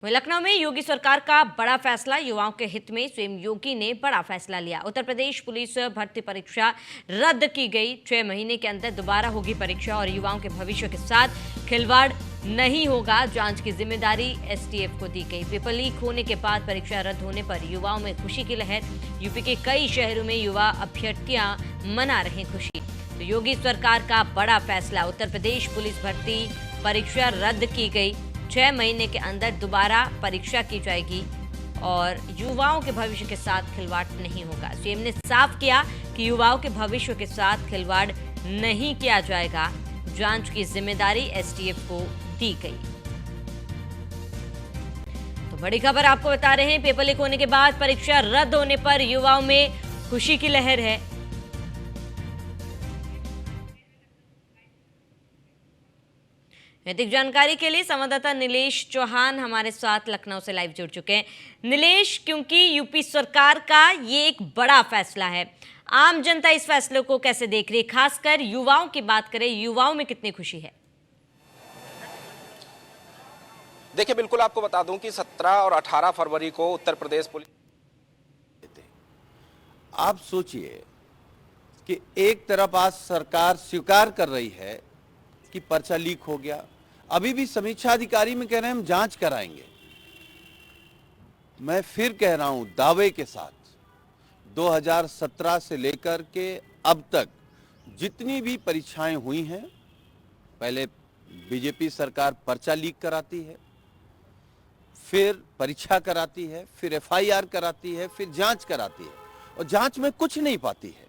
वहीं लखनऊ में योगी सरकार का बड़ा फैसला, युवाओं के हित में स्वयं योगी ने बड़ा फैसला लिया। उत्तर प्रदेश पुलिस भर्ती परीक्षा रद्द की गई। 6 महीने के अंदर दोबारा होगी परीक्षा और युवाओं के भविष्य के साथ खिलवाड़ नहीं होगा। जांच की जिम्मेदारी एसटीएफ को दी गई। पेपर लीक होने के बाद परीक्षा रद्द होने पर युवाओं में खुशी की लहर। यूपी के कई शहरों में युवा अभ्यर्थियां मना रहे खुशी। तो योगी सरकार का बड़ा फैसला, उत्तर प्रदेश पुलिस भर्ती परीक्षा रद्द की गई। 6 महीने के अंदर दोबारा परीक्षा की जाएगी और युवाओं के भविष्य के साथ खिलवाड़ नहीं होगा। सीएम ने साफ किया कि युवाओं के भविष्य के साथ खिलवाड़ नहीं किया जाएगा। जांच की जिम्मेदारी एसटीएफ को दी गई। तो बड़ी खबर आपको बता रहे हैं, पेपर लीक होने के बाद परीक्षा रद्द होने पर युवाओं में खुशी की लहर है। अधिक जानकारी के लिए संवाददाता नीलेश चौहान हमारे साथ लखनऊ से लाइव जुड़ चुके हैं। नीलेश, क्योंकि यूपी सरकार का ये एक बड़ा फैसला है, आम जनता इस फैसले को कैसे देख रही है? खासकर युवाओं की बात करें, युवाओं में कितनी खुशी है? देखिए, बिल्कुल आपको बता दूं कि 17 और 18 फरवरी को उत्तर प्रदेश पुलिस, आप सोचिए कि एक तरफ आज सरकार स्वीकार कर रही है कि पर्चा लीक हो गया, अभी भी समीक्षा अधिकारी में कह रहे हैं हम जांच कराएंगे। मैं फिर कह रहा हूं दावे के साथ, 2017 से लेकर के अब तक जितनी भी परीक्षाएं हुई हैं, पहले बीजेपी सरकार पर्चा लीक कराती है, फिर परीक्षा कराती है, फिर एफआईआर कराती है, फिर जांच कराती है और जांच में कुछ नहीं पाती है।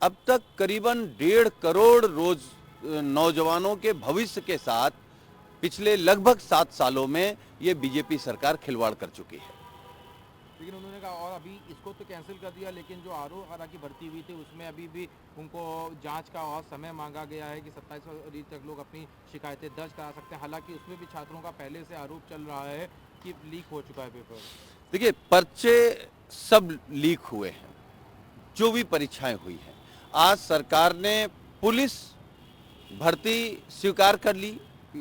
अब तक करीबन 1.5 करोड़ रोज नौजवानों के भविष्य के साथ पिछले लगभग 7 सालों में ये बीजेपी सरकार खिलवाड़ कर चुकी है। लेकिन उन्होंने कहा और अभी इसको तो कैंसिल कर दिया, लेकिन जो आरओ की भर्ती हुई थी उसमें अभी भी उनको जांच का और समय मांगा गया है कि 27 फरवरी तक लोग अपनी शिकायतें दर्ज करा सकते हैं। हालांकि उसमें भी छात्रों का पहले से आरोप चल रहा है कि लीक हो चुका है पेपर। देखिए, पर्चे सब लीक हुए हैं, जो भी परीक्षाएं हुई हैं। आज सरकार ने पुलिस भर्ती स्वीकार कर ली,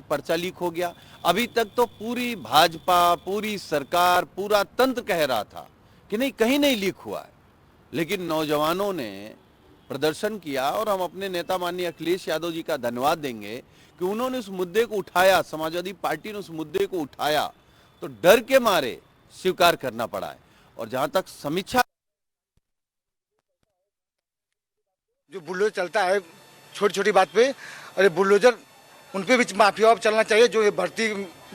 पर्चा लीक हो गया। अभी तक तो पूरी भाजपा, पूरी सरकार, पूरा तंत्र कह रहा था कि नहीं, कहीं नहीं लीक हुआ है, लेकिन नौजवानों ने प्रदर्शन किया और हम अपने नेता माननीय अखिलेश यादव जी का धन्यवाद देंगे कि उन्होंने उस मुद्दे को उठाया, समाजवादी पार्टी ने उस मुद्दे को उठाया, तो डर के मारे स्वीकार करना पड़ा है। और जहां तक समीक्षा, जो बुलडोजर चलता है छोटी छोटी बात पे, अरे बुलडोजर उन पे भी माफिया चलना चाहिए जो ये भर्ती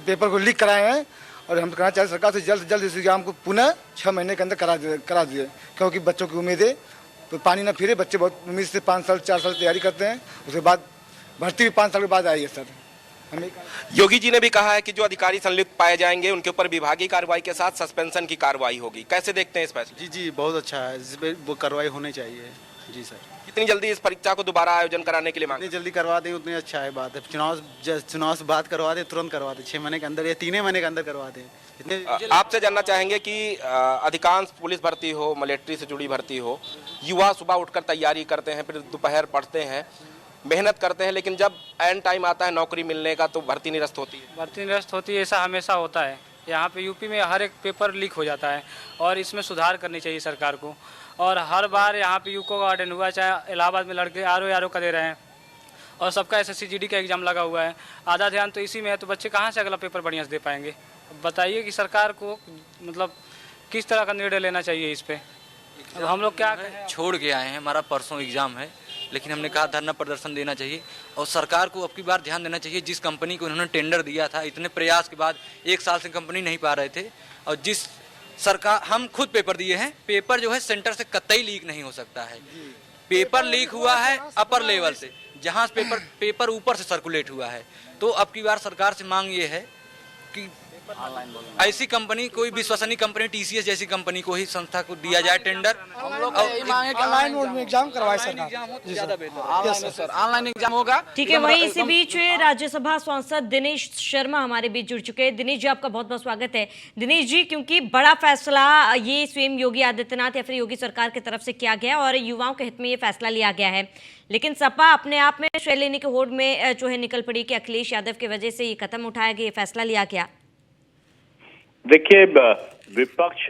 पेपर को लीक कराए हैं। और हम कहना चाहिए सरकार से जल्द से जल्द इस एग्जाम को पुनः 6 महीने के अंदर करा दिए, क्योंकि बच्चों की उम्मीद है तो पानी ना फिरे। बच्चे बहुत उम्मीद से 5 साल 4 साल तैयारी करते हैं, उसके बाद भर्ती भी 5 साल के बाद आई है। सर, योगी जी ने भी कहा है कि जो अधिकारी संलिप्त पाए जाएंगे उनके ऊपर विभागीय कार्रवाई के साथ सस्पेंशन की कार्रवाई होगी। कैसे देखते हैं इस फैसले? जी, बहुत अच्छा है, इसमें वो कार्रवाई होनी चाहिए। जी सर। कितनी जल्दी इस परीक्षा को दोबारा आयोजन कराने के लिए मांग? जितनी जल्दी करवा दें उतनी अच्छा है बात है। चुनाव से बात करवा दें, तुरंत करवा दें, 6 महीने के अंदर या 3 महीने के अंदर करवा दें। आपसे जानना चाहेंगे कि अधिकांश पुलिस भर्ती हो, मिलिट्री से जुड़ी भर्ती हो, युवा सुबह उठकर तैयारी करते हैं, फिर दोपहर पढ़ते हैं, मेहनत करते हैं, लेकिन जब एंड टाइम आता है नौकरी मिलने का तो भर्ती निरस्त होती है। भर्ती निरस्त होती है, ऐसा हमेशा होता है। यहाँ पे यूपी में हर एक पेपर लीक हो जाता है और इसमें सुधार करनी चाहिए सरकार को। और हर बार यहाँ पे यूको का अटेंड हुआ, चाहे इलाहाबाद में लड़के आरओ का दे रहे हैं और सबका एसएससी जीडी का एग्जाम लगा हुआ है। आधा ध्यान तो इसी में है, तो बच्चे कहाँ से अगला पेपर बढ़िया से दे पाएंगे? बताइए कि सरकार को मतलब किस तरह का निर्णय लेना चाहिए इस पे। तो हम लोग क्या छोड़ के आए हैं, हमारा परसों एग्जाम है, लेकिन हमने कहा धरना प्रदर्शन देना चाहिए और सरकार को अब की बार ध्यान देना चाहिए। जिस कंपनी को इन्होंने टेंडर दिया था, इतने प्रयास के बाद 1 साल से कंपनी नहीं पा रहे थे, और जिस सरकार, हम खुद पेपर दिए हैं, पेपर जो है सेंटर से कतई लीक नहीं हो सकता है। पेपर लीक हुआ है अपर लेवल से, जहां पेपर ऊपर से सर्कुलेट हुआ है। तो अब की बार सरकार से मांग ये है कि ऐसी कंपनी, कोई विश्वसनीय कंपनी, टीसीएस जैसी कंपनी को ही संस्था को दिया जाए टेंडर। ऑनलाइन मोड में एग्जाम करवाए सर, ऑनलाइन एग्जाम होगा। ठीक है, वहीं इसी बीच राज्यसभा सांसद दिनेश शर्मा हमारे बीच जुड़ चुके हैं। दिनेश जी, आपका बहुत बहुत स्वागत है। दिनेश जी, क्योंकि बड़ा फैसला ये स्वयं योगी आदित्यनाथ या फिर योगी सरकार की तरफ से किया गया और युवाओं के हित में ये फैसला लिया गया है, लेकिन सपा अपने आप में श्रेय लेने के होड़ में जो है निकल पड़ी कि अखिलेश यादव की वजह से ये कदम उठाया गया, ये फैसला लिया गया। देखिए, विपक्ष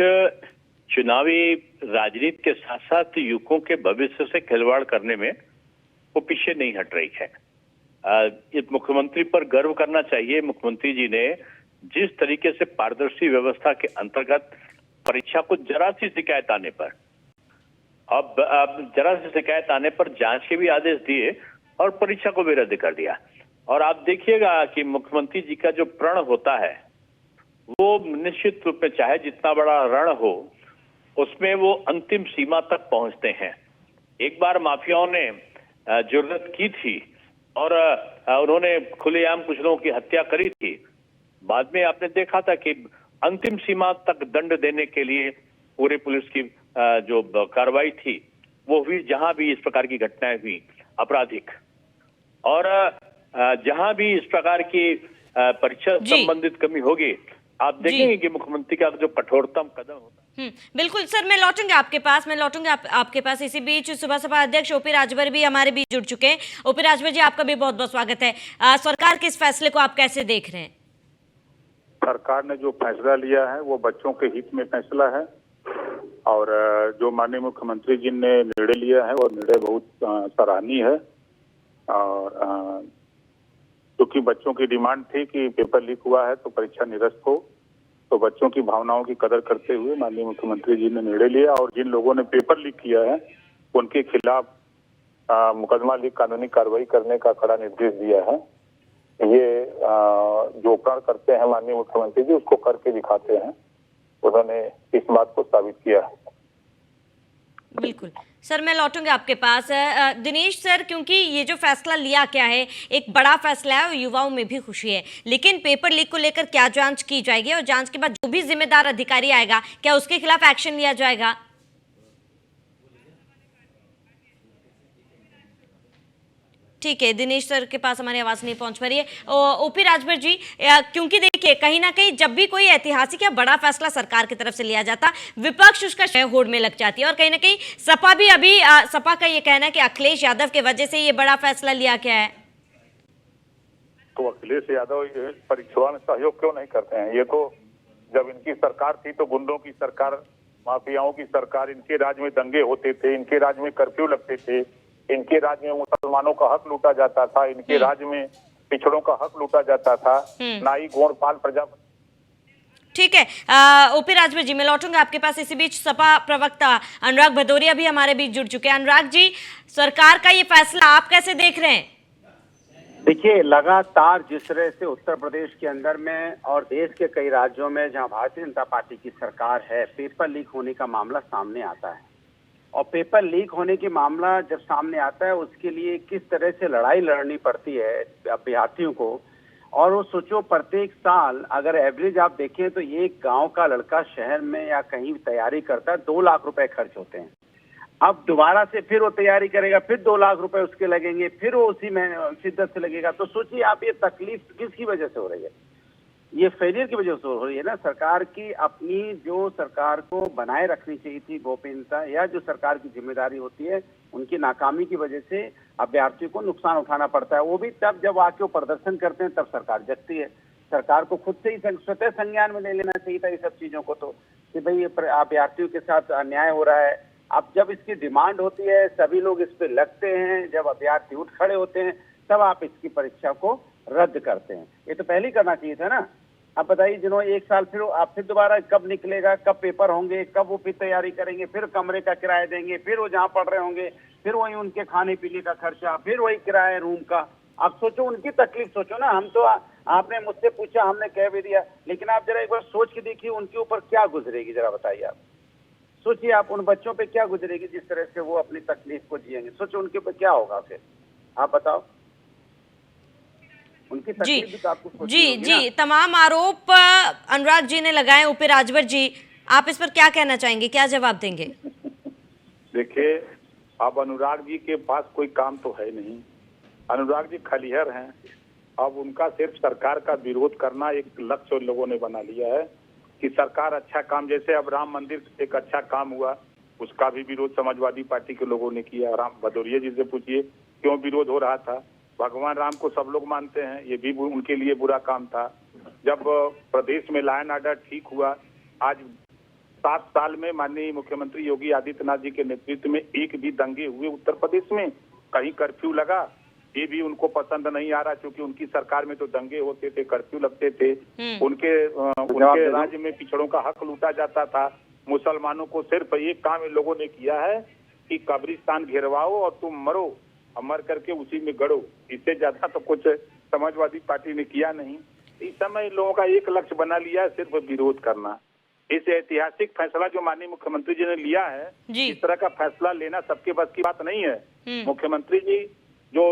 चुनावी राजनीति के साथ साथ युवकों के भविष्य से खिलवाड़ करने में वो पीछे नहीं हट रही है। इस मुख्यमंत्री पर गर्व करना चाहिए। मुख्यमंत्री जी ने जिस तरीके से पारदर्शी व्यवस्था के अंतर्गत परीक्षा को जरा सी शिकायत आने पर, अब जरा सी शिकायत आने पर जांच के भी आदेश दिए और परीक्षा को भी रद्द कर दिया। और आप देखिएगा कि मुख्यमंत्री जी का जो प्रण होता है वो निश्चित रूप में चाहे जितना बड़ा रण हो उसमें वो अंतिम सीमा तक पहुंचते हैं। एक बार माफियाओं ने जुर्रत की थी और उन्होंने खुलेआम कुछ लोगों की हत्या करी थी। बाद में आपने देखा था कि अंतिम सीमा तक दंड देने के लिए पूरे पुलिस की जो कार्रवाई थी वो हुई जहां भी इस प्रकार की घटनाएं हुई आपराधिक, और जहां भी इस प्रकार की परीक्षा संबंधित कमी होगी आप देखेंगे कि मुख्यमंत्री का जो कठोरतम कदम होता है। बिल्कुल सर, मैं लौटूंगा आपके पास। इसी बीच सुबह सभा अध्यक्ष ओपी राजभर भी हमारे बीच जुड़ चुके हैं। ओपी राजभर जी, आपका भी बहुत बहुत स्वागत है। सरकार के इस फैसले को आप कैसे देख रहे हैं? सरकार ने जो फैसला लिया है वो बच्चों के हित में फैसला है, और जो माननीय मुख्यमंत्री जी ने निर्णय लिया है वो निर्णय बहुत सराहनीय है। और क्योंकि बच्चों की डिमांड थी कि पेपर लीक हुआ है तो परीक्षा निरस्त हो, तो बच्चों की भावनाओं की कदर करते हुए माननीय मुख्यमंत्री जी ने निर्णय लिया और जिन लोगों ने पेपर लीक किया है उनके खिलाफ मुकदमा लीक कानूनी कार्रवाई करने का कड़ा निर्देश दिया है। ये जो प्रण करते हैं माननीय मुख्यमंत्री जी उसको करके दिखाते हैं, उन्होंने इस बात को साबित किया है। बिल्कुल सर, मैं लौटूंगा आपके पास। दिनेश सर, क्योंकि ये जो फैसला लिया क्या है, एक बड़ा फैसला है और युवाओं में भी खुशी है, लेकिन पेपर लीक को लेकर क्या जांच की जाएगी और जांच के बाद जो भी जिम्मेदार अधिकारी आएगा क्या उसके खिलाफ एक्शन लिया जाएगा? ठीक है, दिनेश सर के पास हमारी आवाज नहीं पहुंच पा रही है। ओपी राजभर जी, क्योंकि देखिए कहीं ना कहीं जब भी कोई ऐतिहासिक या बड़ा फैसला सरकार की तरफ से लिया जाता, विपक्ष उसका होड़ में लग जाती है, और कहीं ना कहीं सपा भी अभी सपा का ये कहना है कि अखिलेश यादव के वजह से ये बड़ा फैसला लिया गया है। तो अखिलेश यादव परीक्षा में सहयोग क्यों नहीं करते हैं? ये तो जब इनकी सरकार थी तो गुंडों की सरकार, माफियाओं की सरकार, इनके राज में दंगे होते थे, इनके राज में कर्फ्यू लगते थे, इनके राज्य में मुसलमानों का हक लूटा जाता था, इनके राज्य में पिछड़ों का हक लूटा जाता था, नाई गोंडपाल प्रजापति। ठीक है, ओपी राजभर जी, मैं लौटूंगा आपके पास। इसी बीच सपा प्रवक्ता अनुराग भदौरिया भी हमारे बीच जुड़ चुके हैं। अनुराग जी, सरकार का ये फैसला आप कैसे देख रहे हैं? देखिए, लगातार जिस तरह से उत्तर प्रदेश के अंदर में और देश के कई राज्यों में जहां भारतीय जनता पार्टी की सरकार है, पेपर लीक होने का मामला सामने आता है, और पेपर लीक होने के मामला जब सामने आता है उसके लिए किस तरह से लड़ाई लड़नी पड़ती है अभ्यर्थियों को। और वो सोचो, प्रत्येक साल अगर एवरेज आप देखें तो एक गांव का लड़का शहर में या कहीं तैयारी करता है, 2 लाख रुपए खर्च होते हैं। अब दोबारा से फिर वो तैयारी करेगा, फिर 2 लाख रुपए उसके लगेंगे, फिर वो उसी में शिद्दत से लगेगा। तो सोचिए आप, ये तकलीफ किसकी वजह से हो रही है? ये फेलियर की वजह से हो रही है ना। सरकार की अपनी जो सरकार को बनाए रखनी चाहिए थी गोपनीयता, या जो सरकार की जिम्मेदारी होती है, उनकी नाकामी की वजह से अभ्यर्थियों को नुकसान उठाना पड़ता है। वो भी तब जब आके वो प्रदर्शन करते हैं तब सरकार जगती है। सरकार को खुद से ही स्वतः संज्ञान में ले लेना चाहिए था ये सब चीजों को, तो कि भाई अभ्यर्थियों के साथ अन्याय हो रहा है। अब जब इसकी डिमांड होती है, सभी लोग इस पे लगते हैं, जब अभ्यर्थी उठ खड़े होते हैं, तब आप इसकी परीक्षा को रद्द करते हैं। ये तो पहले ही करना चाहिए था ना। अब बताइए, जिन्होंने 1 साल फिर दोबारा कब निकलेगा, कब पेपर होंगे, कब वो फिर तैयारी करेंगे, फिर कमरे का किराया देंगे, फिर वो जहाँ पढ़ रहे होंगे, फिर वही उनके खाने पीने का खर्चा, फिर वही किराया रूम का। आप सोचो, उनकी तकलीफ सोचो ना। हम तो आपने मुझसे पूछा, हमने कह भी दिया, लेकिन आप जरा एक बार सोच के देखिए उनके ऊपर क्या गुजरेगी। जरा बताइए, आप सोचिए, आप उन बच्चों पे क्या गुजरेगी जिस तरह से वो अपनी तकलीफ को जिएंगे। सोचो उनके ऊपर क्या होगा फिर, आप बताओ। उनकी तकलीफ भी तो आपको सोचनी होगी ना। जी, तमाम आरोप अनुराग जी ने लगाए। ओपी राजभर जी, आप इस पर क्या कहना चाहेंगे, क्या जवाब देंगे? देखिए, अब अनुराग जी के पास कोई काम तो है नहीं। अनुराग जी खलिहर हैं। अब उनका सिर्फ सरकार का विरोध करना एक लक्ष्य उन लोगों ने बना लिया है कि सरकार अच्छा काम, जैसे अब राम मंदिर एक अच्छा काम हुआ, उसका भी विरोध समाजवादी पार्टी के लोगों ने किया। राम भदौरिया जी से पूछिए क्यों विरोध हो रहा था। भगवान राम को सब लोग मानते हैं, ये भी उनके लिए बुरा काम था। जब प्रदेश में लॉ एंड ऑर्डर ठीक हुआ, आज 7 साल में माननीय मुख्यमंत्री योगी आदित्यनाथ जी के नेतृत्व में एक भी दंगे हुए उत्तर प्रदेश में, कहीं कर्फ्यू लगा, ये भी उनको पसंद नहीं आ रहा, क्योंकि उनकी सरकार में तो दंगे होते थे, कर्फ्यू लगते थे, उनके राज्य में पिछड़ों का हक लूटा जाता था। मुसलमानों को सिर्फ एक काम इन लोगों ने किया है कि कब्रिस्तान घेरवाओ और तुम मरो, और मर करके उसी में गड़ो, इससे ज्यादा तो कुछ समाजवादी पार्टी ने किया नहीं। इस समय इन लोगों का एक लक्ष्य बना लिया है, सिर्फ विरोध करना। इस ऐतिहासिक फैसला जो माननीय मुख्यमंत्री जी ने लिया है, इस तरह का फैसला लेना सबके बस की बात नहीं है। मुख्यमंत्री जी जो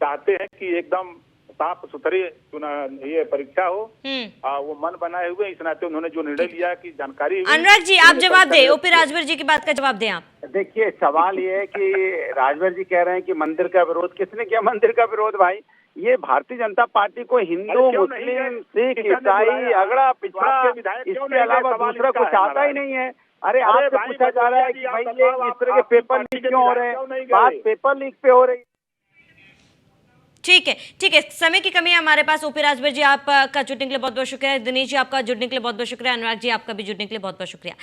चाहते हैं कि एकदम साफ सुथरे ये परीक्षा हो, वो मन बनाए हुए, इस नाते उन्होंने जो निर्णय लिया कि जानकारी। अनुराग जी आप जवाब दें, ओपी राजभर जी की बात का जवाब दें आप। देखिए सवाल ये है कि राजभर जी कह रहे हैं कि मंदिर का विरोध, किसने किया मंदिर का विरोध भाई? ये भारतीय जनता पार्टी को हिंदू, मुस्लिम, सिख, ईसाई, अगड़ा पिछड़ा, इसके अलावा दूसरा कुछ आता ही नहीं है। अरे आपसे पूछा जा रहा है कि भाई ये इस तरह के पेपर लीक क्यों हो रहे हैं? बात पेपर लीक पे हो रही। ठीक है, समय की कमी है हमारे पास। ओपी राजभर जी आपका जुड़ने के लिए बहुत बहुत शुक्रिया। दिनेश जी आपका जुड़ने के लिए बहुत बहुत शुक्रिया। अनुराग जी आपका भी जुड़ने के लिए बहुत बहुत शुक्रिया।